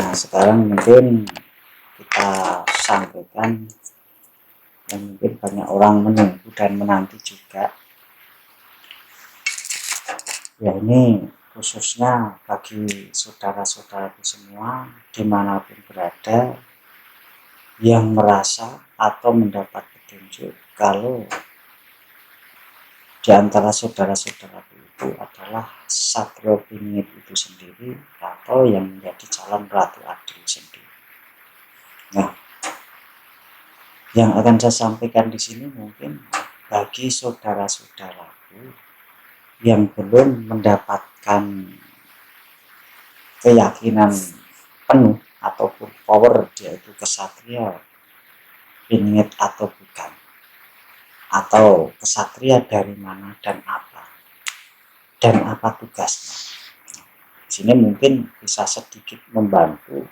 Nah, sekarang mungkin kita sampaikan yang mungkin banyak orang menunggu dan menanti juga. Ya, ini khususnya bagi saudara-saudaraku semua dimanapun berada yang merasa atau mendapat petunjuk kalau di antara saudara-saudaraku itu adalah Satrio Piningit itu sendiri atau yang menjadi calon Ratu Adil sendiri. Nah, yang akan saya sampaikan di sini mungkin bagi saudara-saudaraku yang belum mendapatkan keyakinan penuh ataupun power dia itu kesatria Piningit atau bukan, atau kesatria dari mana dan apa tugasnya. Di sini mungkin bisa sedikit membantu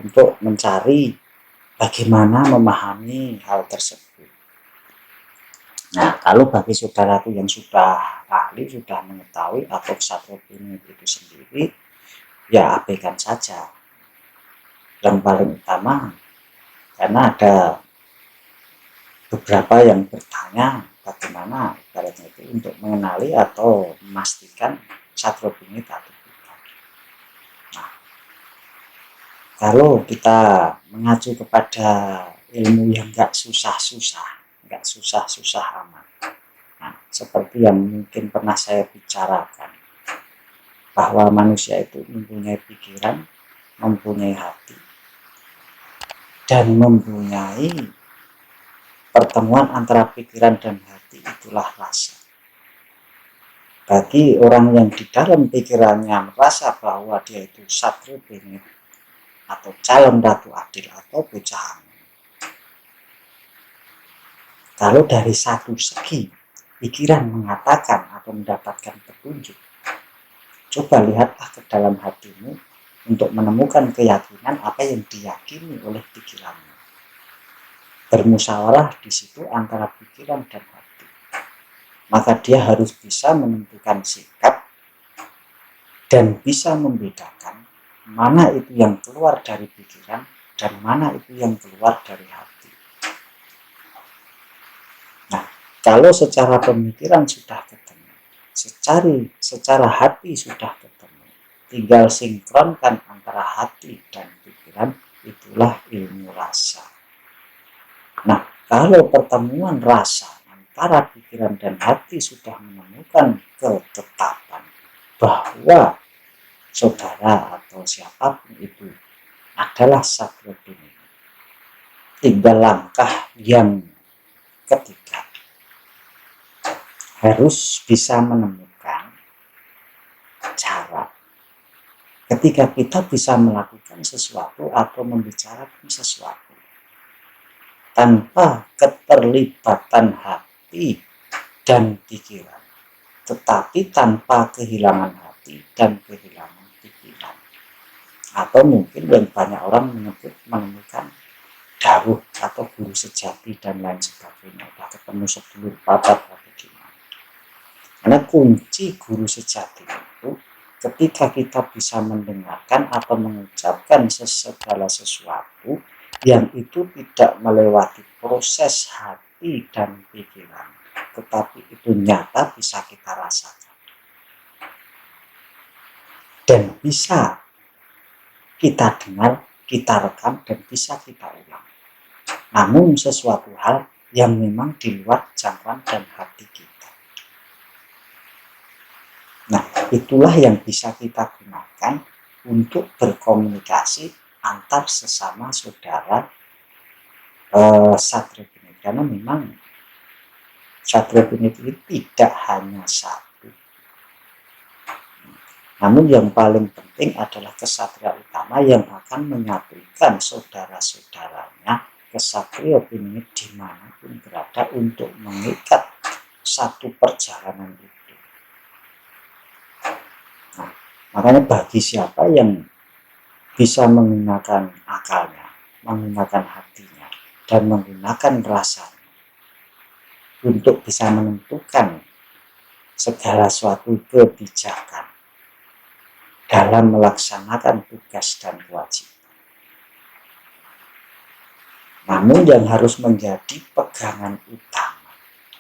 untuk mencari bagaimana memahami hal tersebut. Nah, kalau bagi saudaraku yang sudah ahli, sudah mengetahui atau Satrio Piningit itu sendiri, ya abaikan saja. Yang paling utama, karena ada beberapa yang bertanya bagaimana ibaratnya itu untuk mengenali atau memastikan Satrio Piningit atau bukan. Nah, kalau kita mengacu kepada ilmu yang nggak susah-susah amat. Nah, seperti yang mungkin pernah saya bicarakan, bahwa manusia itu mempunyai pikiran, mempunyai hati, dan mempunyai pertemuan antara pikiran dan hati, itulah rasa. Bagi orang yang di dalam pikirannya merasa bahwa dia itu Satrio Piningit atau calon Ratu Adil atau bocah angin, kalau dari satu segi pikiran mengatakan atau mendapatkan petunjuk, coba lihatlah ke dalam hatimu untuk menemukan keyakinan apa yang diyakini oleh pikiranmu. Bermusyawarah di situ antara pikiran dan hati. Maka dia harus bisa menentukan sikap dan bisa membedakan mana itu yang keluar dari pikiran dan mana itu yang keluar dari hati. Nah, kalau secara pemikiran sudah ketemu, secara hati sudah ketemu, tinggal sinkronkan antara hati dan pikiran, itulah ilmu rasa. Nah, kalau pertemuan rasa antara pikiran dan hati sudah menemukan ketetapan bahwa saudara atau siapapun itu adalah Satrio Piningit, tinggal langkah yang ketiga, harus bisa menemukan cara ketika kita bisa melakukan sesuatu atau membicarakan sesuatu tanpa keterlibatan hati dan pikiran, tetapi tanpa kehilangan hati dan kehilangan pikiran. Atau mungkin yang banyak orang menyebut menemukan dawuh atau guru sejati dan lain sebagainya, udah ketemu sedulur papat atau gimana. Karena kunci guru sejati itu ketika kita bisa mendengarkan atau mengucapkan segala sesuatu yang itu tidak melewati proses hati dan pikiran, tetapi itu nyata bisa kita rasakan dan bisa kita dengar, kita rekam, dan bisa kita ulang. Namun sesuatu hal yang memang di luar jangkauan dan hati kita. Nah, itulah yang bisa kita gunakan untuk berkomunikasi antar sesama saudara Satrio Piningit. Karena memang Satrio Piningit itu tidak hanya satu. Namun yang paling penting adalah kesatria utama yang akan menyatukan saudara-saudaranya kesatrio Piningit dimanapun berada untuk mengikat satu perjalanan itu. Nah, makanya bagi siapa yang bisa menggunakan akalnya, menggunakan hatinya, dan menggunakan rasanya untuk bisa menentukan segala suatu kebijakan dalam melaksanakan tugas dan kewajiban, Namun yang harus menjadi pegangan utama,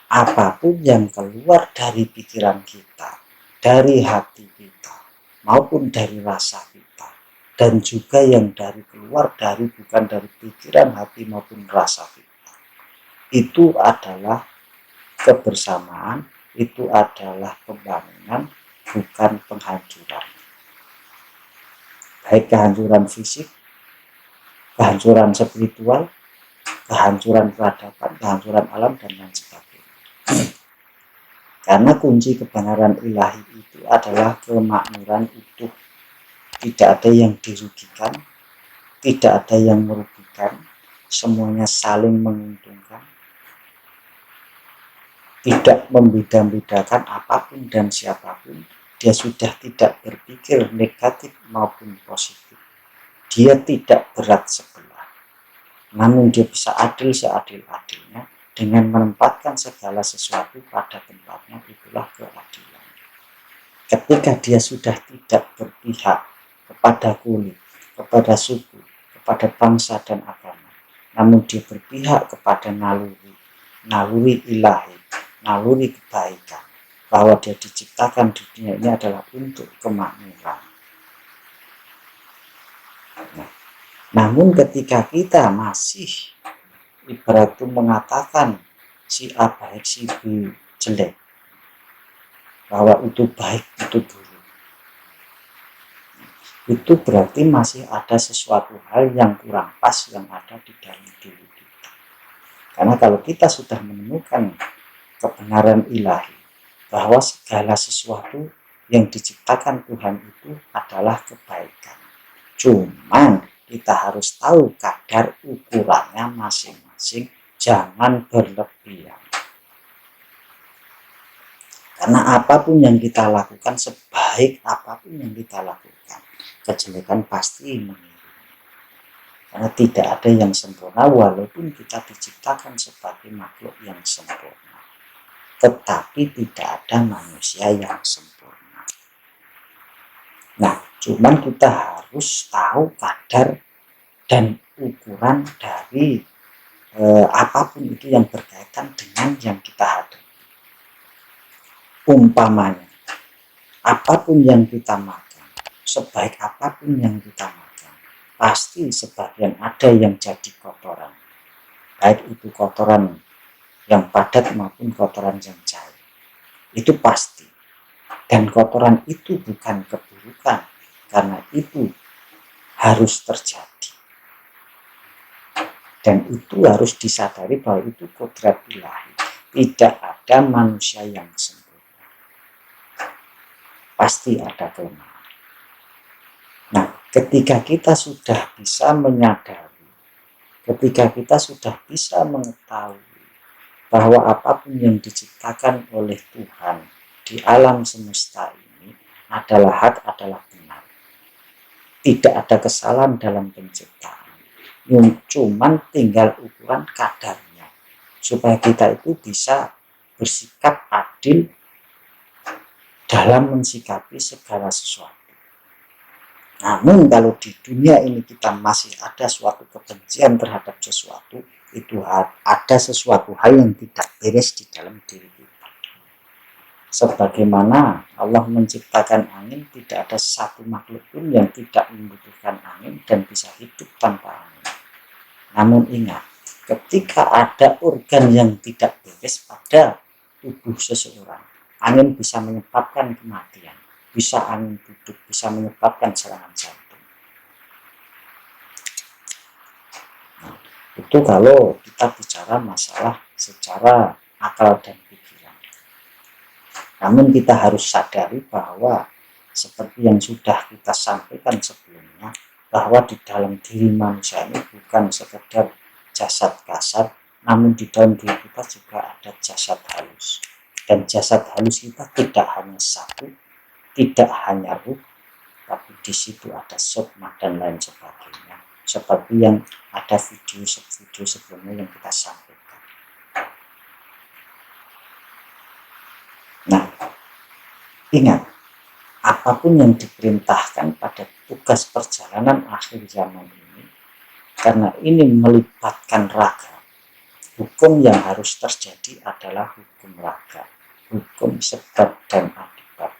apapun yang keluar dari pikiran kita, dari hati kita, maupun dari rasa kita, dan juga yang keluar dari bukan dari pikiran, hati maupun rasa kita, itu adalah kebersamaan, itu adalah pembangunan, bukan penghancuran. Baik kehancuran fisik, kehancuran spiritual, kehancuran peradaban, kehancuran alam, dan lain sebagainya. Karena kunci kebenaran ilahi itu adalah kemakmuran utuh. Tidak ada yang dirugikan, tidak ada yang merugikan, semuanya saling menguntungkan. Tidak membeda-bedakan apapun dan siapapun. Dia sudah tidak berpikir negatif maupun positif. Dia tidak berat sebelah, namun dia bisa adil seadil-adilnya dengan menempatkan segala sesuatu pada tempatnya. Itulah keadilan. Ketika dia sudah tidak berpihak kepada kulit, kepada suku, kepada bangsa dan agama, namun dia berpihak kepada naluri ilahi, naluri kebaikan, bahwa dia diciptakan di dunia ini adalah untuk kemakmuran. Namun ketika kita masih ibarat itu mengatakan si A baik, si B jelek, bahwa itu baik, itu buruk, itu berarti masih ada sesuatu hal yang kurang pas yang ada di dalam diri kita. Karena kalau kita sudah menemukan kebenaran ilahi, bahwa segala sesuatu yang diciptakan Tuhan itu adalah kebaikan, cuman kita harus tahu kadar ukurannya masing-masing, jangan berlebihan. Karena apapun yang kita lakukan, sebaik apapun yang kita lakukan, kejelekan pasti mengiringi. Karena tidak ada yang sempurna, walaupun kita diciptakan sebagai makhluk yang sempurna, tetapi tidak ada manusia yang sempurna. Nah, cuman kita harus tahu kadar dan ukuran dari apapun itu yang berkaitan dengan yang kita hadapi. Umpamanya, apapun yang kita makan, sebaik apapun yang kita makan, pasti sebagian ada yang jadi kotoran. Baik itu kotoran yang padat maupun kotoran yang cair. Itu pasti. Dan kotoran itu bukan keburukan, karena itu harus terjadi. Dan itu harus disadari bahwa itu kodrat ilahi. Tidak ada manusia yang sempurna. Pasti ada kelemahan. Nah, ketika kita sudah bisa menyadari, ketika kita sudah bisa mengetahui bahwa apapun yang diciptakan oleh Tuhan di alam semesta ini adalah hak, adalah benar. Tidak ada kesalahan dalam penciptaan. Cuman tinggal ukuran kadarnya. Supaya kita itu bisa bersikap adil dalam mensikapi segala sesuatu. Namun kalau di dunia ini kita masih ada suatu kebencian terhadap sesuatu, itu ada sesuatu hal yang tidak beres di dalam diri kita. Sebagaimana Allah menciptakan angin, tidak ada satu makhluk pun yang tidak membutuhkan angin dan bisa hidup tanpa angin. Namun ingat, ketika ada organ yang tidak beres pada tubuh seseorang, angin bisa menyebabkan kematian, bisa angin duduk, bisa menyebabkan serangan jantung. Nah, itu kalau kita bicara masalah secara akal dan pikiran. Namun kita harus sadari bahwa seperti yang sudah kita sampaikan sebelumnya, bahwa di dalam diri manusia ini bukan sekedar jasad kasar, namun di dalam diri kita juga ada jasad halus. Dan jasad halus kita tidak hanya satu, tidak hanya ruh, tapi di situ ada sukma dan lain sebagainya. Seperti yang ada video sebelumnya yang kita sampaikan. Nah, ingat, apapun yang diperintahkan pada tugas perjalanan akhir zaman ini, karena ini melibatkan raga. Hukum yang harus terjadi adalah hukum raga, hukum sebab dan akibat,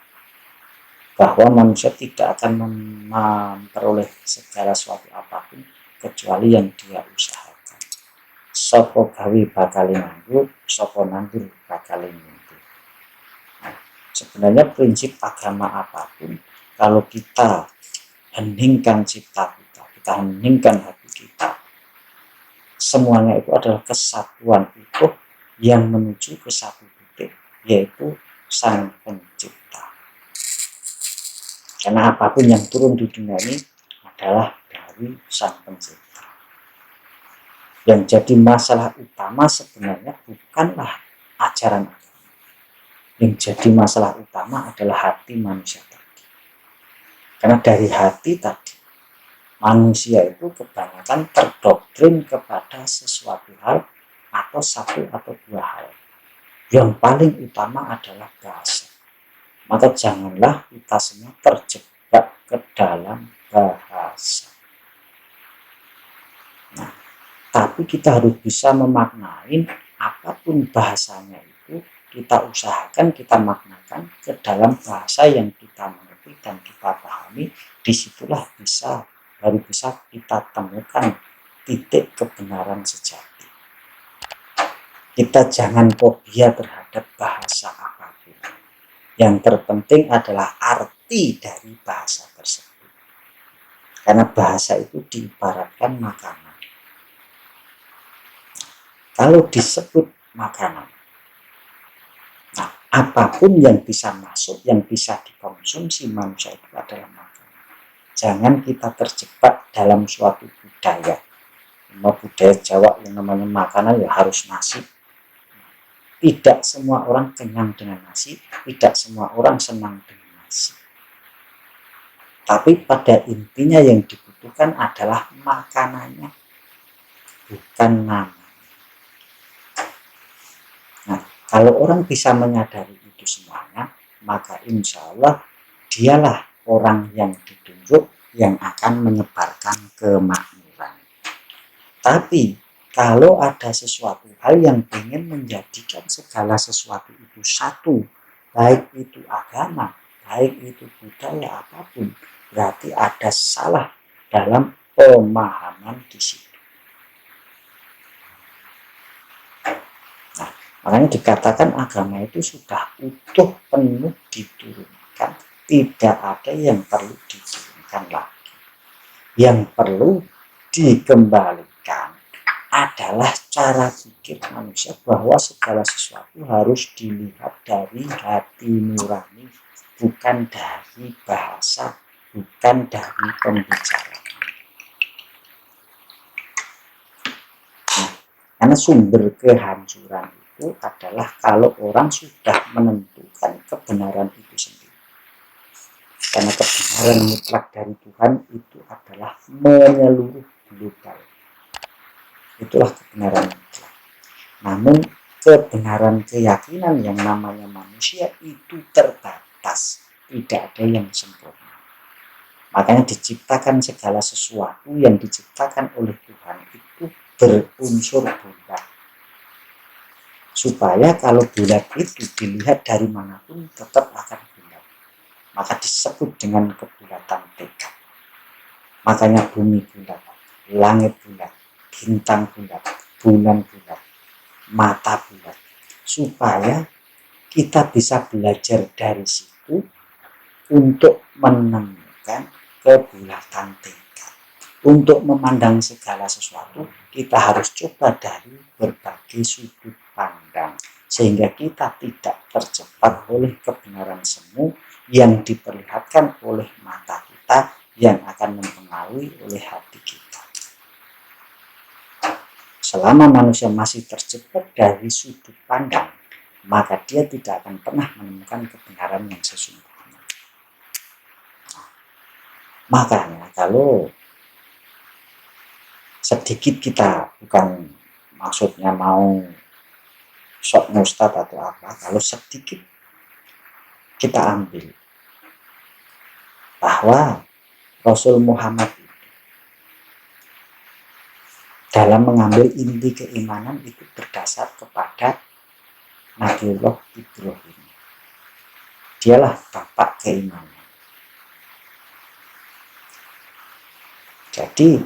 bahwa manusia tidak akan memperoleh segala sesuatu apapun kecuali yang dia usahakan. Sopo gawe bakal nganggur, sopo nandur bakal nganggur. Nah, sebenarnya prinsip agama apapun, kalau kita heningkan cipta kita heningkan hati kita, semuanya itu adalah kesatuan utuh yang menuju ke satu titik, yaitu Sang Pencipta. Karena apapun yang turun di dunia ini adalah dari Sang Pencipta. Yang jadi masalah utama sebenarnya bukanlah ajaran agama. Yang jadi masalah utama adalah hati manusia tadi. Karena dari hati tadi, manusia itu kebanyakan terdoktrin kepada sesuatu hal atau satu atau dua hal. Yang paling utama adalah bahasa. Maka janganlah kita semua terjebak ke dalam bahasa. Nah, tapi kita harus bisa memaknai apapun bahasanya itu, kita usahakan, kita maknakan ke dalam bahasa yang kita mengerti dan kita pahami. Disitulah baru bisa kita temukan titik kebenaran sejati. Kita jangan fobia terhadap bahasa apapun. Yang terpenting adalah arti dari bahasa tersebut. Karena bahasa itu diibaratkan makanan. Kalau disebut makanan, nah, apapun yang bisa masuk, yang bisa dikonsumsi manusia itu adalah makanan. Jangan kita terjebak dalam suatu budaya. Budaya Jawa yang namanya makanan ya harus nasi. Tidak semua orang kenyang dengan nasi, tidak semua orang senang dengan nasi. Tapi pada intinya yang dibutuhkan adalah makanannya, bukan nama. Nah, kalau orang bisa menyadari itu semuanya, maka insya Allah dialah orang yang ditunjuk yang akan menyebarkan kemakmuran. Tapi kalau ada sesuatu hal yang ingin menjadikan segala sesuatu itu satu, baik itu agama, baik itu budaya apapun, berarti ada salah dalam pemahaman di situ. Nah, makanya dikatakan agama itu sudah utuh penuh diturunkan, tidak ada yang perlu diturunkan lagi. Yang perlu dikembalikan adalah cara pikir manusia bahwa segala sesuatu harus dilihat dari hati nurani, bukan dari bahasa, bukan dari pembicaraan. Nah, karena sumber kehancuran itu adalah kalau orang sudah menentukan kebenaran itu sendiri. Karena kebenaran mutlak dari Tuhan itu adalah menyeluruh global. Itulah kebenaran mutlak. Namun kebenaran keyakinan yang namanya manusia itu terbatas, tidak ada yang sempurna. Makanya diciptakan segala sesuatu yang diciptakan oleh Tuhan itu berunsur bulat, supaya kalau bulat itu dilihat dari manapun tetap akan bulat, maka disebut dengan kebulatan tekad. Makanya bumi bulat, langit bulat, bintang bulat, bulan bulat, mata bulat, supaya kita bisa belajar dari situ untuk menemukan kebulatan tekad. Untuk memandang segala sesuatu, kita harus coba dari berbagai sudut pandang, sehingga kita tidak terjebak oleh kebenaran semu yang diperlihatkan oleh mata kita, yang akan mempengaruhi oleh hati kita. Selama manusia masih terjebak dari sudut pandang, maka dia tidak akan pernah menemukan kebenaran yang sesungguhnya. Makanya kalau sedikit kita, bukan maksudnya mau sok ustad atau apa, kalau sedikit kita ambil bahwa Rasul Muhammad dalam mengambil inti keimanan itu berdasar kepada Nabiullah Ibrahim. Dialah bapak keimanan. Jadi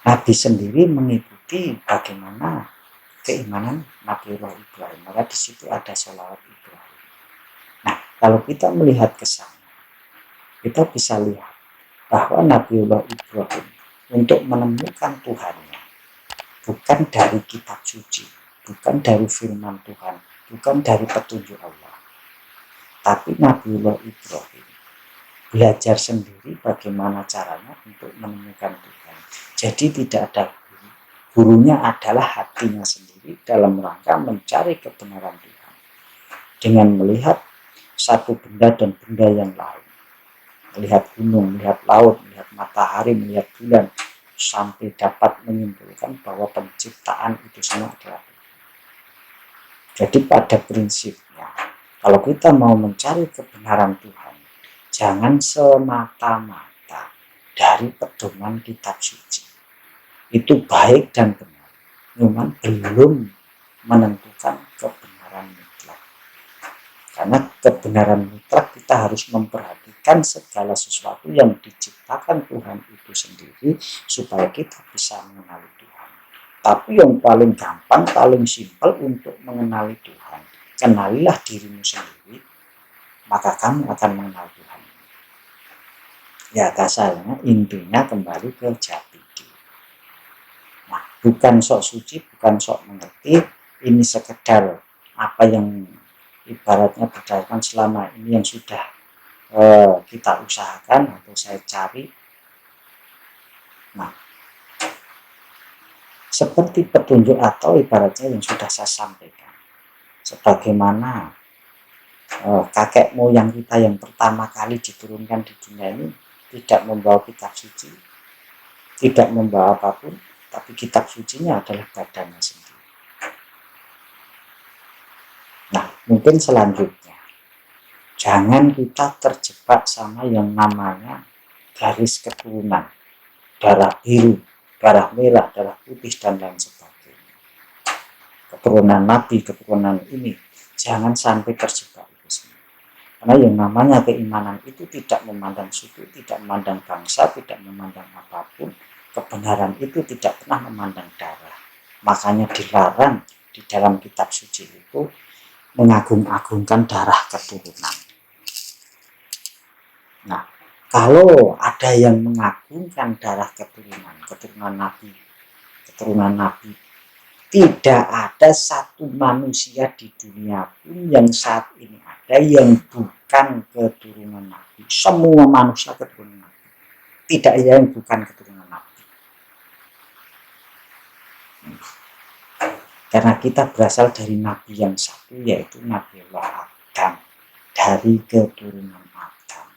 Nabi sendiri mengikuti bagaimana keimanan Nabiullah Ibrahim. Maka di situ ada sholawat Ibrahim. Nah, kalau kita melihat ke sana, kita bisa lihat bahwa Nabiullah Ibrahim untuk menemukan Tuhannya bukan dari kitab suci, bukan dari firman Tuhan, bukan dari petunjuk Allah, tapi Nabiullah Ibrahim belajar sendiri bagaimana caranya untuk menemukan Tuhan. Jadi tidak ada guru, gurunya adalah hatinya sendiri dalam rangka mencari kebenaran Tuhan dengan melihat satu benda dan benda yang lain, melihat gunung, melihat laut, melihat matahari, melihat bulan, sampai dapat menyimpulkan bahwa penciptaan itu semua adalah Tuhan. Jadi pada prinsipnya, kalau kita mau mencari kebenaran Tuhan, jangan semata-mata dari pedoman kitab suci. Itu baik dan benar, namun belum menentukan kebenaran mutlak. Karena kebenaran mutlak kita harus memperhatikan segala sesuatu yang diciptakan Tuhan itu sendiri supaya kita bisa mengenali Tuhan. Tapi yang paling gampang, paling simpel untuk mengenali Tuhan, kenalilah dirimu sendiri, maka kamu akan mengenal Tuhan. Ya, kasarnya intinya kembali ke jati diri. Nah, bukan sok suci, bukan sok mengerti, ini sekedar apa yang ibaratnya berdasarkan selama ini yang sudah kita usahakan atau saya cari. Nah, seperti petunjuk atau ibaratnya yang sudah saya sampaikan, sebagaimana kakek moyang kita yang pertama kali diturunkan di dunia ini tidak membawa kitab suci, tidak membawa apapun, tapi kitab sucinya adalah badannya sendiri. Nah, mungkin selanjutnya, jangan kita terjebak sama yang namanya garis keturunan, darah biru, darah merah, darah putih, dan lain sebagainya. Keturunan Nabi, keturunan ini, jangan sampai terjebak itu semua. Karena yang namanya keimanan itu tidak memandang suku, tidak memandang bangsa, tidak memandang apapun. Kebenaran itu tidak pernah memandang darah. Makanya dilarang di dalam kitab suci itu mengagung-agungkan darah keturunan. Nah, kalau ada yang mengagungkan darah keturunan Nabi, tidak ada satu manusia di dunia pun yang saat ini ada yang bukan keturunan Nabi. Semua manusia keturunan Nabi. Tidak ada yang bukan keturunan Nabi. Karena kita berasal dari Nabi yang satu, yaitu Nabiullah Adam, dari keturunan Adam.